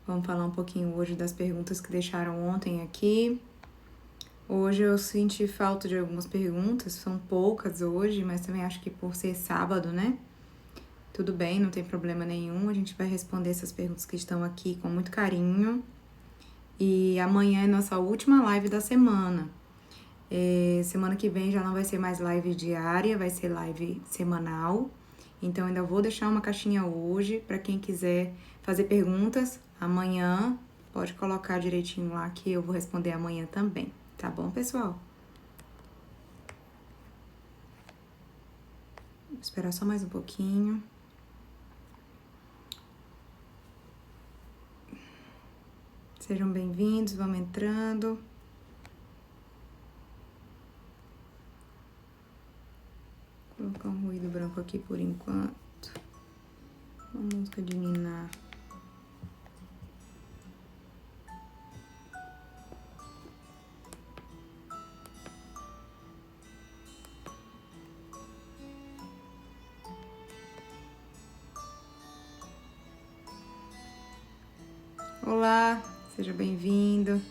Vamos falar um pouquinho hoje das perguntas que deixaram ontem aqui. Hoje eu senti falta de algumas perguntas, são poucas hoje, mas também acho que por ser sábado, né? Tudo bem, não tem problema nenhum. A gente vai responder essas perguntas que estão aqui com muito carinho. E amanhã é nossa última live da semana. Semana que vem já não vai ser mais live diária, vai ser live semanal. Então ainda vou deixar uma caixinha hoje para quem quiser fazer perguntas. Amanhã pode colocar direitinho lá que eu vou responder amanhã também. Tá bom, pessoal? Vou esperar só mais um pouquinho. Sejam bem-vindos, vamos entrando. Vou colocar um ruído branco aqui por enquanto. Uma música de ninar. Olá, seja bem-vindo.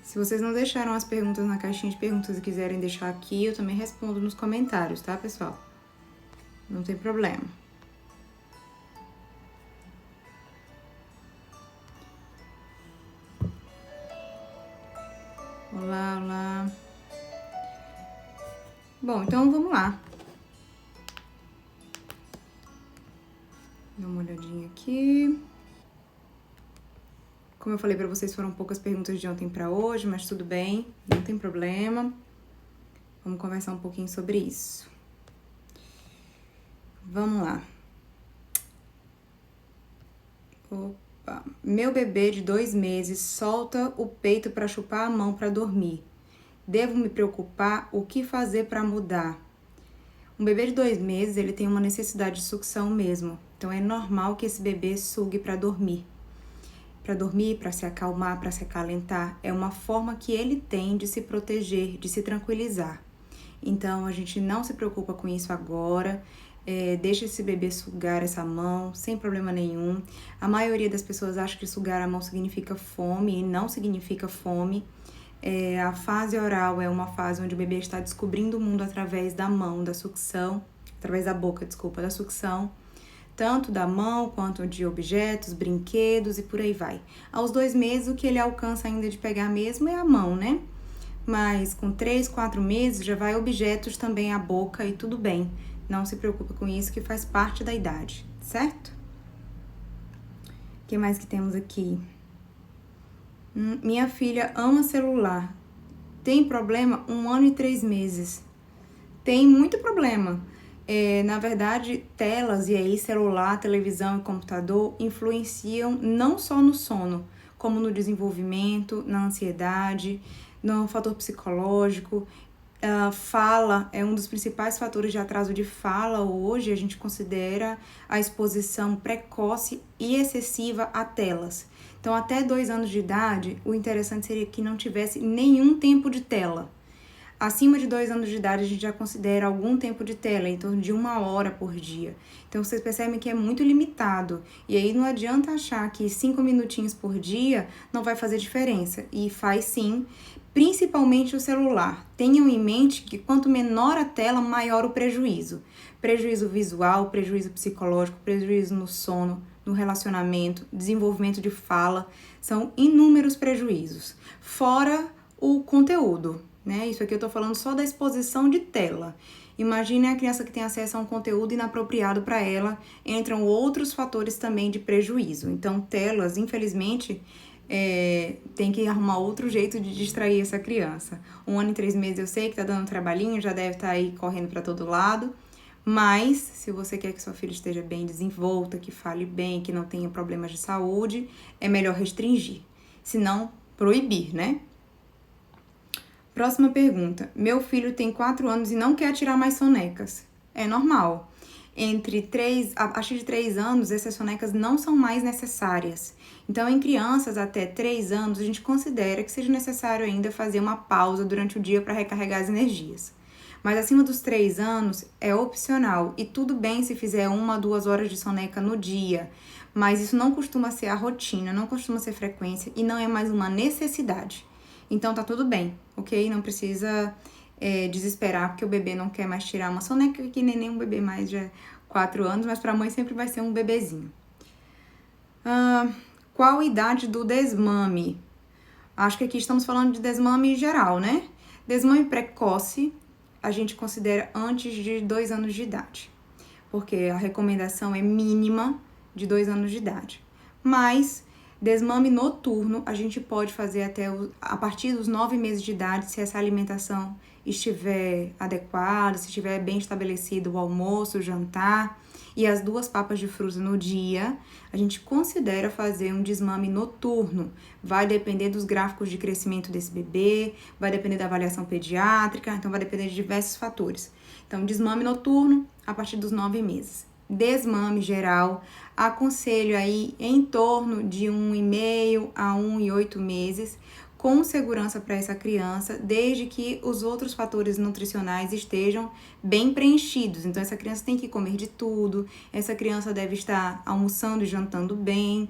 Se vocês não deixaram as perguntas na caixinha de perguntas e quiserem deixar aqui, eu também respondo nos comentários, tá, pessoal? Não tem problema. Olá, olá. Bom, então vamos lá. Dá uma olhadinha aqui. Como eu falei pra vocês, foram poucas perguntas de ontem pra hoje, mas tudo bem, não tem problema. Vamos conversar um pouquinho sobre isso. Vamos lá. Opa. Meu bebê de 2 meses solta o peito pra chupar a mão pra dormir. Devo me preocupar? O que fazer pra mudar? Um bebê de 2 meses, ele tem uma necessidade de sucção mesmo. Então, é normal que esse bebê sugue pra dormir. Para dormir, para se acalmar, para se acalentar. É uma forma que ele tem de se proteger, de se tranquilizar. Então, a gente não se preocupa com isso agora. Deixa esse bebê sugar essa mão, sem problema nenhum. A maioria das pessoas acha que sugar a mão significa fome, e não significa fome. A fase oral é uma fase onde o bebê está descobrindo o mundo através da mão, da sucção, através da boca, desculpa, da sucção. Tanto da mão quanto de objetos, brinquedos e por aí vai. Aos 2 meses, o que ele alcança ainda de pegar mesmo é a mão, né? Mas com 3, 4 meses já vai objetos também à boca e tudo bem. Não se preocupe com isso, que faz parte da idade, certo? O que mais que temos aqui? Minha filha ama celular. Tem problema? 1 ano e 3 meses. Tem muito problema. Na verdade, telas e aí celular, televisão e computador influenciam não só no sono, como no desenvolvimento, na ansiedade, no fator psicológico. Fala é um dos principais fatores de atraso de fala hoje. A gente considera a exposição precoce e excessiva a telas. Então, até 2 anos de idade, o interessante seria que não tivesse nenhum tempo de tela. Acima de 2 anos de idade, a gente já considera algum tempo de tela, em torno de 1 hora por dia. Então, vocês percebem que é muito limitado. E aí, não adianta achar que 5 minutinhos por dia não vai fazer diferença. E faz sim, principalmente o celular. Tenham em mente que quanto menor a tela, maior o prejuízo. Prejuízo visual, prejuízo psicológico, prejuízo no sono, no relacionamento, desenvolvimento de fala. São inúmeros prejuízos. Fora o conteúdo. Né? Isso aqui eu tô falando só da exposição de tela. Imagine a criança que tem acesso a um conteúdo inapropriado para ela, entram outros fatores também de prejuízo. Então, telas, infelizmente, tem que arrumar outro jeito de distrair essa criança. 1 ano e 3 meses eu sei que tá dando um trabalhinho, já deve estar aí correndo para todo lado, mas se você quer que sua filha esteja bem desenvolta, que fale bem, que não tenha problemas de saúde, é melhor restringir, se não proibir, né? Próxima pergunta. Meu filho tem 4 anos e não quer tirar mais sonecas. É normal. a partir de 3 anos, essas sonecas não são mais necessárias. Então, em crianças até 3 anos, a gente considera que seja necessário ainda fazer uma pausa durante o dia para recarregar as energias. Mas acima dos 3 anos é opcional e tudo bem se fizer 1 a 2 horas de soneca no dia, mas isso não costuma ser a rotina, não costuma ser frequência e não é mais uma necessidade. Então tá tudo bem, ok? Não precisa desesperar porque o bebê não quer mais tirar uma soneca, que nem um bebê mais de 4 anos, mas pra mãe sempre vai ser um bebezinho. Qual a idade do desmame? Acho que aqui estamos falando de desmame geral, né? Desmame precoce a gente considera antes de 2 anos de idade, porque a recomendação é mínima de 2 anos de idade. Mas desmame noturno a gente pode fazer a partir dos 9 meses de idade, se essa alimentação estiver adequada, se estiver bem estabelecido o almoço, o jantar e as 2 papas de fruta no dia, a gente considera fazer um desmame noturno. Vai depender dos gráficos de crescimento desse bebê, vai depender da avaliação pediátrica, então vai depender de diversos fatores. Então, desmame noturno a partir dos 9 meses. Desmame geral, aconselho aí em torno de 1,5 a 1,8 meses, com segurança para essa criança, desde que os outros fatores nutricionais estejam bem preenchidos. Então, essa criança tem que comer de tudo, essa criança deve estar almoçando e jantando bem,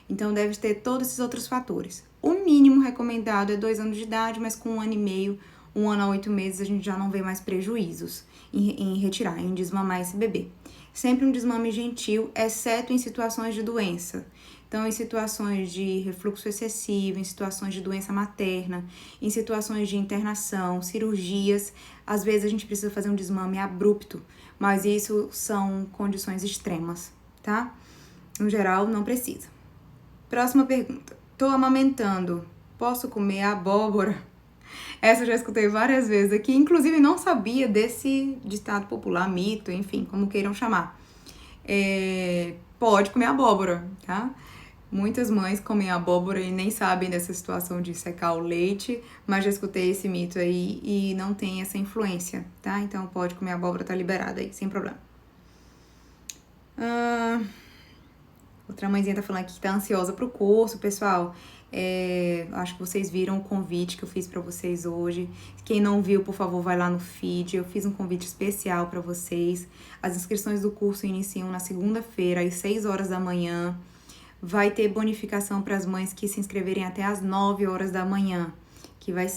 então deve ter todos esses outros fatores. O mínimo recomendado é 2 anos de idade, mas com 1,5 ano, 1 ano a 8 meses, a gente já não vê mais prejuízos em retirar, em desmamar esse bebê. Sempre um desmame gentil, exceto em situações de doença. Então, em situações de refluxo excessivo, em situações de doença materna, em situações de internação, cirurgias, às vezes a gente precisa fazer um desmame abrupto, mas isso são condições extremas, tá? No geral, não precisa. Próxima pergunta. Tô amamentando, posso comer abóbora? Essa eu já escutei várias vezes aqui, inclusive não sabia desse ditado popular, mito, enfim, como queiram chamar. Pode comer abóbora, tá? Muitas mães comem abóbora e nem sabem dessa situação de secar o leite, mas já escutei esse mito aí e não tem essa influência, tá? Então pode comer abóbora, tá liberada aí, sem problema. Outra mãezinha tá falando aqui que tá ansiosa pro curso, pessoal. Acho que vocês viram o convite que eu fiz pra vocês hoje. Quem não viu, por favor, vai lá no feed. Eu fiz um convite especial pra vocês. As inscrições do curso iniciam na segunda-feira, às 6 horas da manhã. Vai ter bonificação para as mães que se inscreverem até às 9 horas da manhã, que vai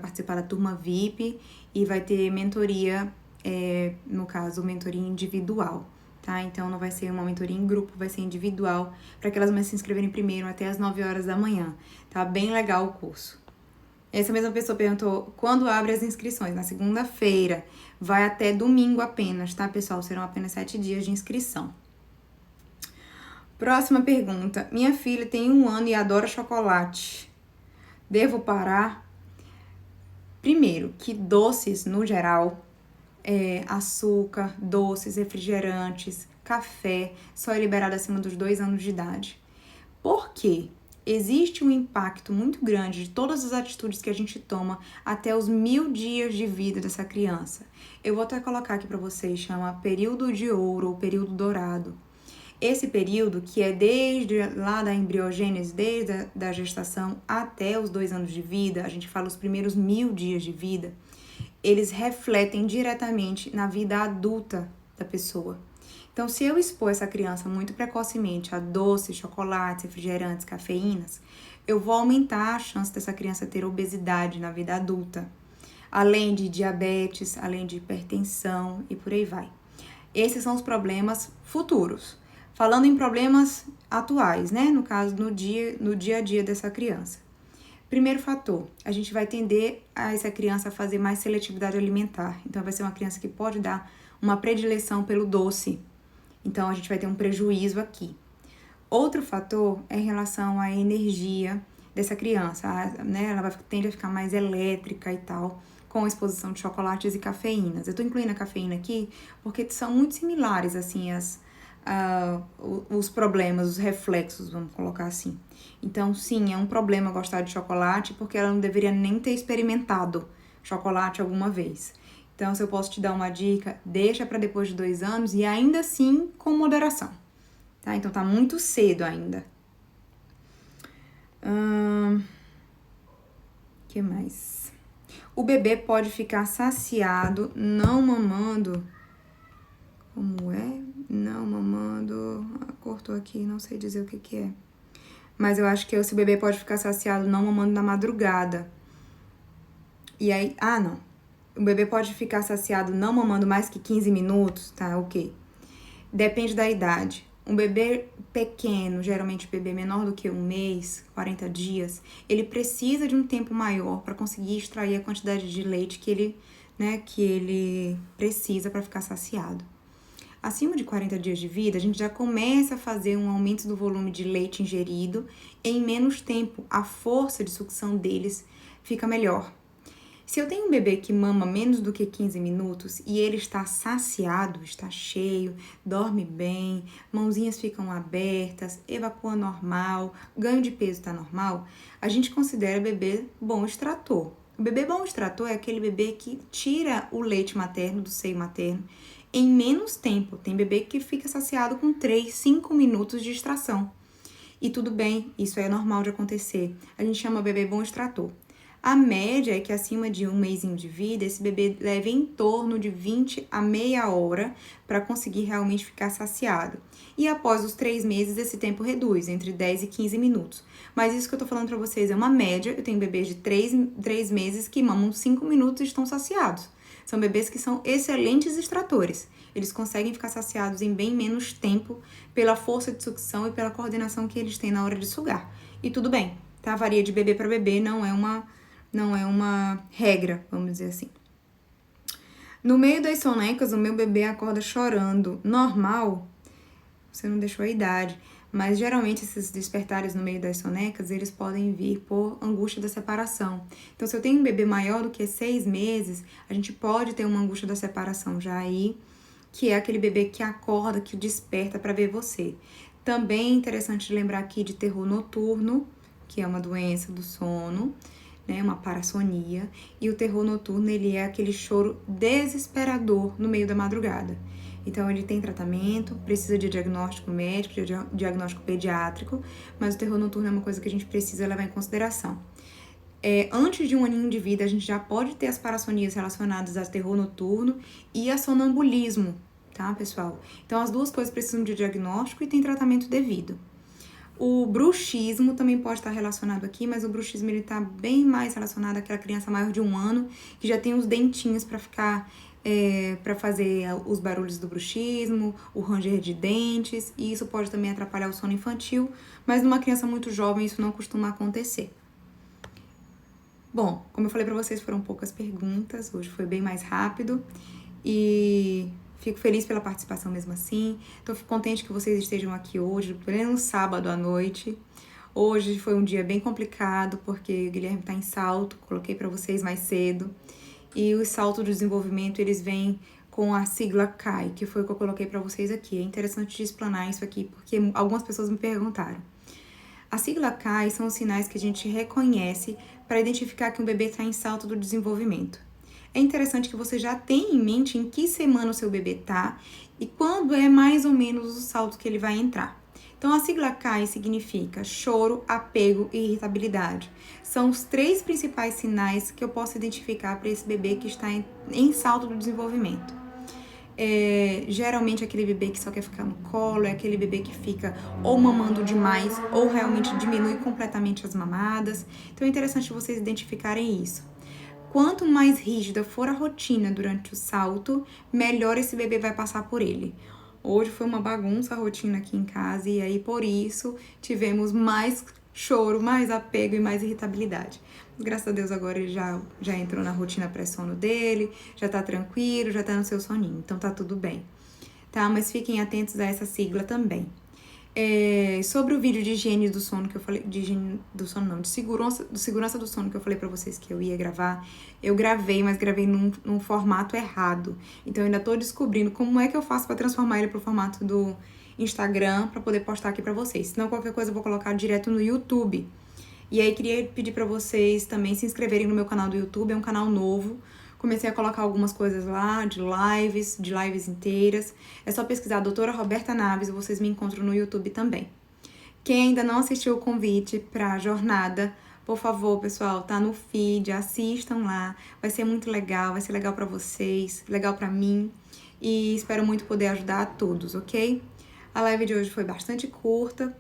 participar da turma VIP e vai ter mentoria, no caso, mentoria individual, tá? Então, não vai ser uma mentoria em grupo, vai ser individual, para aquelas mães se inscreverem primeiro até às 9 horas da manhã, tá? Bem legal o curso. Essa mesma pessoa perguntou, quando abre as inscrições? Na segunda-feira, vai até domingo apenas, tá, pessoal? Serão apenas 7 dias de inscrição. Próxima pergunta. Minha filha tem 1 ano e adora chocolate. Devo parar? Primeiro, que doces, no geral, açúcar, doces, refrigerantes, café, só é liberado acima dos 2 anos de idade. Por quê? Existe um impacto muito grande de todas as atitudes que a gente toma até os 1000 dias de vida dessa criança. Eu vou até colocar aqui para vocês, chama período de ouro ou período dourado. Esse período, que é desde lá da embriogênese, desde a gestação até os 2 anos de vida, a gente fala os primeiros 1000 dias de vida, eles refletem diretamente na vida adulta da pessoa. Então, se eu expor essa criança muito precocemente a doces, chocolates, refrigerantes, cafeínas, eu vou aumentar a chance dessa criança ter obesidade na vida adulta, além de diabetes, além de hipertensão e por aí vai. Esses são os problemas futuros. Falando em problemas atuais, né? No caso, no dia a dia dessa criança. Primeiro fator, a gente vai tender a essa criança a fazer mais seletividade alimentar. Então, vai ser uma criança que pode dar uma predileção pelo doce. Então, a gente vai ter um prejuízo aqui. Outro fator é em relação à energia dessa criança, né? Ela tende a ficar mais elétrica e tal, com a exposição de chocolates e cafeínas. Eu tô incluindo a cafeína aqui porque são muito similares, assim, os problemas, os reflexos, vamos colocar assim. Então, sim, é um problema gostar de chocolate, porque ela não deveria nem ter experimentado chocolate alguma vez. Então, se eu posso te dar uma dica, deixa para depois de 2 anos e ainda assim com moderação, tá? Então, tá muito cedo ainda. Que mais? O bebê pode ficar saciado não mamando. Como é? Não mamando. Cortou aqui, não sei dizer o que é. Mas eu acho que se o bebê pode ficar saciado não mamando na madrugada. E aí, não. O bebê pode ficar saciado não mamando mais que 15 minutos, tá? Ok. Depende da idade. Um bebê pequeno, geralmente bebê menor do que 1 mês, 40 dias, ele precisa de um tempo maior para conseguir extrair a quantidade de leite que ele precisa para ficar saciado. Acima de 40 dias de vida, a gente já começa a fazer um aumento do volume de leite ingerido em menos tempo. A força de sucção deles fica melhor. Se eu tenho um bebê que mama menos do que 15 minutos e ele está saciado, está cheio, dorme bem, mãozinhas ficam abertas, evacua normal, ganho de peso está normal, a gente considera bebê bom extrator. O bebê bom extrator é aquele bebê que tira o leite materno do seio materno em menos tempo. Tem bebê que fica saciado com 3, 5 minutos de extração. E tudo bem, isso é normal de acontecer. A gente chama bebê bom extrator. A média é que acima de 1 mêsinho de vida, esse bebê leva em torno de 20 a meia hora para conseguir realmente ficar saciado. E após os 3 meses, esse tempo reduz, entre 10 e 15 minutos. Mas isso que eu tô falando para vocês é uma média. Eu tenho bebês de 3 meses que mamam 5 minutos e estão saciados. São bebês que são excelentes extratores. Eles conseguem ficar saciados em bem menos tempo pela força de sucção e pela coordenação que eles têm na hora de sugar. E tudo bem, tá? Varia de bebê para bebê, não é uma regra, vamos dizer assim. No meio das sonecas, o meu bebê acorda chorando. Normal, você não deixou a idade, mas geralmente esses despertares no meio das sonecas, eles podem vir por angústia da separação. Então, se eu tenho um bebê maior do que 6 meses, a gente pode ter uma angústia da separação já aí, que é aquele bebê que acorda, que desperta para ver você. Também é interessante lembrar aqui de terror noturno, que é uma doença do sono, né, uma parassonia, e o terror noturno, ele é aquele choro desesperador no meio da madrugada. Então, ele tem tratamento, precisa de diagnóstico médico, de diagnóstico pediátrico, mas o terror noturno é uma coisa que a gente precisa levar em consideração. Antes de 1 aninho de vida, a gente já pode ter as parassonias relacionadas a terror noturno e a sonambulismo, tá, pessoal? Então, as duas coisas precisam de diagnóstico e tem tratamento devido. O bruxismo também pode estar relacionado aqui, mas o bruxismo ele tá bem mais relacionado àquela criança maior de 1 ano, que já tem os dentinhos para ficar, para fazer os barulhos do bruxismo, o ranger de dentes, e isso pode também atrapalhar o sono infantil, mas numa criança muito jovem isso não costuma acontecer. Bom, como eu falei para vocês, foram poucas perguntas, hoje foi bem mais rápido, e fico feliz pela participação mesmo assim. Tô contente que vocês estejam aqui hoje, pleno sábado à noite. Hoje foi um dia bem complicado, porque o Guilherme tá em salto, coloquei para vocês mais cedo. E os saltos de desenvolvimento, eles vêm com a sigla CAI, que foi o que eu coloquei para vocês aqui. É interessante de explanar isso aqui, porque algumas pessoas me perguntaram. A sigla CAI são os sinais que a gente reconhece para identificar que um bebê está em salto do desenvolvimento. É interessante que você já tenha em mente em que semana o seu bebê tá e quando é mais ou menos o salto que ele vai entrar. Então, a sigla CAI significa choro, apego e irritabilidade. São os 3 principais sinais que eu posso identificar para esse bebê que está em salto do desenvolvimento. Geralmente aquele bebê que só quer ficar no colo, é aquele bebê que fica ou mamando demais ou realmente diminui completamente as mamadas. Então, é interessante vocês identificarem isso. Quanto mais rígida for a rotina durante o salto, melhor esse bebê vai passar por ele. Hoje foi uma bagunça a rotina aqui em casa e aí por isso tivemos mais choro, mais apego e mais irritabilidade. Graças a Deus agora ele já entrou na rotina pré-sono dele, já tá tranquilo, já tá no seu soninho, então tá tudo bem, tá? Mas fiquem atentos a essa sigla também. Sobre o vídeo de higiene do sono que eu falei, de segurança do sono que eu falei pra vocês que eu ia gravar, eu gravei, mas gravei num formato errado. Então eu ainda tô descobrindo como é que eu faço pra transformar ele pro formato do Instagram pra poder postar aqui pra vocês. Senão qualquer coisa eu vou colocar direto no YouTube. E aí queria pedir pra vocês também se inscreverem no meu canal do YouTube, é um canal novo, Comecei a colocar algumas coisas lá, de lives inteiras. É só pesquisar Doutora Roberta Naves, vocês me encontram no YouTube também. Quem ainda não assistiu o convite para a jornada, por favor, pessoal, tá no feed, assistam lá. Vai ser muito legal, vai ser legal para vocês, legal para mim. E espero muito poder ajudar a todos, ok? A live de hoje foi bastante curta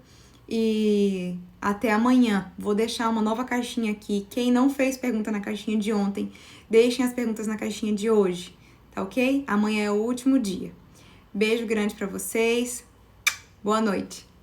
e até amanhã. Vou deixar uma nova caixinha aqui. Quem não fez pergunta na caixinha de ontem, deixem as perguntas na caixinha de hoje, tá ok? Amanhã é o último dia. Beijo grande para vocês. Boa noite.